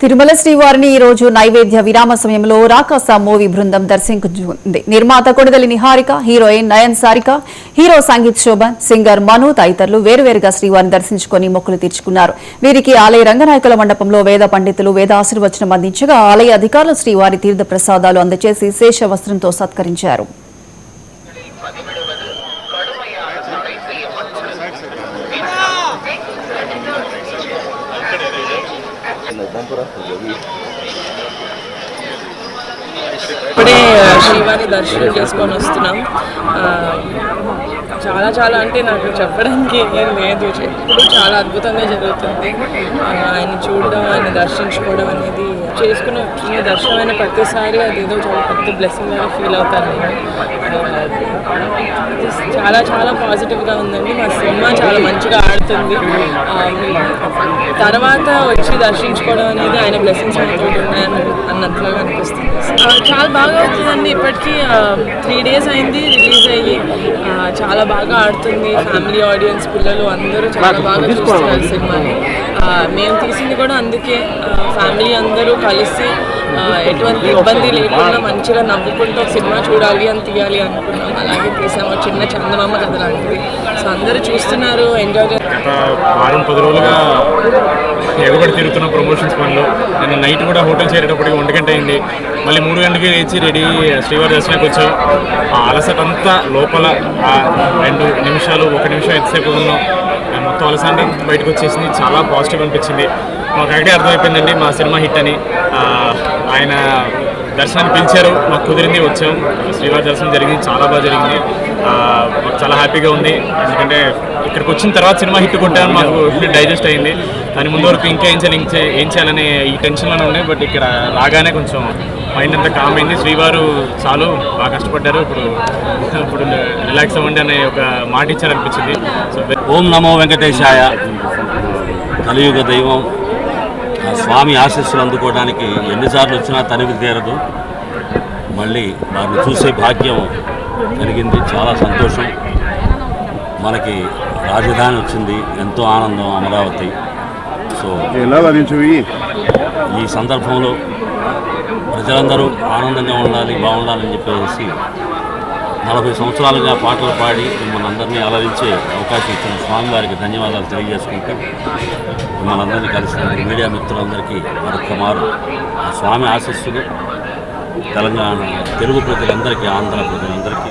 తిరుమల శ్రీవారిని ఈ రోజు నైవేద్య విరామ సమయంలో రాకాస మూవీ బృందం దర్శించుకుంది. నిర్మాత Konidela Niharika, heroine Nayan Sarika, hero Sangeeth Shobhan, singer Manu తదితరులు వేరువేరుగా శ్రీవారిని దర్శించుకుని మొక్కులు తీర్చుకున్నారు. వీరికి ఆలయ రంగనాయకుల మండపంలో వేద పండితులు వేద ఆశీర్వచనం అందించగా ఆలయ అధికారులు శ్రీవారి తీర్థ ప్రసాదాలు అందజేసి శేష వస్త్రంతో సత్కరించారు. ఇప్పుడే శ్రీవారి దర్శనం చేసుకొని వస్తున్నాం. చాలా అంటే నాకు చెప్పడానికి ఏం లేదు. ఎప్పుడు చాలా అద్భుతంగా జరుగుతుంది. ఆయన చూడడం, ఆయన దర్శించుకోవడం అనేది చేసుకున్న చిన్న దర్శనమైన ప్రతిసారి అదేదో చాలా పెద్ద బ్లెస్సింగ్ లాగా ఫీల్ అవుతాను నేను. చాలా పాజిటివ్గా ఉందండి. మా సినిమా చాలా మంచిగా ఆడుతుంది. తర్వాత వచ్చి దర్శించుకోవడం అనేది ఆయన బ్లెస్సింగ్స్ ఉన్నాయని అన్నట్లుగా అనిపిస్తుంది. చాలా బాగా అవుతుందండి. ఇప్పటికీ 3 days అయింది రిలీజ్ అయ్యి. చాలా బాగా ఆడుతుంది. ఫ్యామిలీ ఆడియన్స్, పిల్లలు అందరూ చాలా బాగా చూస్తున్నారు సినిమాని. మేము తీసింది కూడా అందుకే. ఫ్యామిలీ అందరూ కలిసి ఎటువంటి ఇబ్బంది లేకుండా మంచిగా నవ్వుకుంటూ ఒక సినిమా చూడాలి అని తీయాలి అనుకున్నాం. అలాగే తీసాము. చిన్న చందమామ కథ లాంటిది. సో అందరూ చూస్తున్నారు, ఎంజాయ్ చేస్తున్నారు. వారం 10 రోజులుగా ఎగబడి తిరుగుతున్న ప్రమోషన్స్ పనిలో నేను నైట్ కూడా హోటల్ చేరేటప్పటికి 1 గంట అయింది. మళ్ళీ 3 గంటలకి లేచి రెడీ శ్రీవారి దర్శనానికి వచ్చాం. ఆ అలసట అంతా లోపల 2 నిమిషాలు 1 నిమిషం ఎంతసేపు ఉన్నాం, మొత్తం అలసట బయటకు వచ్చేసింది. చాలా పాజిటివ్ అనిపించింది. మాకు అక్కడే అర్థమైపోయిందండి మా సినిమా హిట్ అని. ఆయన దర్శనాన్ని పిలిచారు, మాకు కుదిరింది, వచ్చాం. శ్రీవారి దర్శనం జరిగింది, చాలా బాగా జరిగింది. మాకు చాలా హ్యాపీగా ఉంది. ఎందుకంటే ఇక్కడికి వచ్చిన తర్వాత సినిమా హిట్ కొట్టామని మాకు డైజెస్ట్ అయింది. దాని ముందు వరకు ఇంకా ఏం చేయాలనే ఈ టెన్షన్లోనే ఉన్నాయి. బట్ ఇక్కడ రాగానే కొంచెం మైండ్ అంతా కామ్ అయింది. శ్రీవారు చాలు బాగా కష్టపడ్డారు, ఇప్పుడు రిలాక్స్ అవ్వండి అనే ఒక మాట ఇచ్చారనిపించింది. సో ఓం నమో వెంకటేశాయ. కలియుగ దైవం స్వామి ఆశీస్సులు అందుకోవడానికి ఎన్నిసార్లు వచ్చినా తనివి తీరదు. మళ్ళీ వారిని చూసే భాగ్యం కలిగింది. చాలా సంతోషం. మనకి రాజధాని వచ్చింది, ఎంతో ఆనందం. అమరావతి. సో ఈ సందర్భంలో ప్రజలందరూ ఆనందంగా ఉండాలి, బాగుండాలని చెప్పేసి 40 సంవత్సరాలుగా పాటలు పాడి మిమ్మల్ని అందరినీ అలరించే అవకాశం ఇచ్చిన స్వామివారికి ధన్యవాదాలు తెలియజేసుకుంటూ మిమ్మల్ని అందరినీ కలిసిన మీడియా మిత్రులందరికీ మరొకమారు స్వామి ఆశీస్సులు తెలంగాణ తెలుగు ప్రజలందరికీ, ఆంధ్ర ప్రజలందరికీ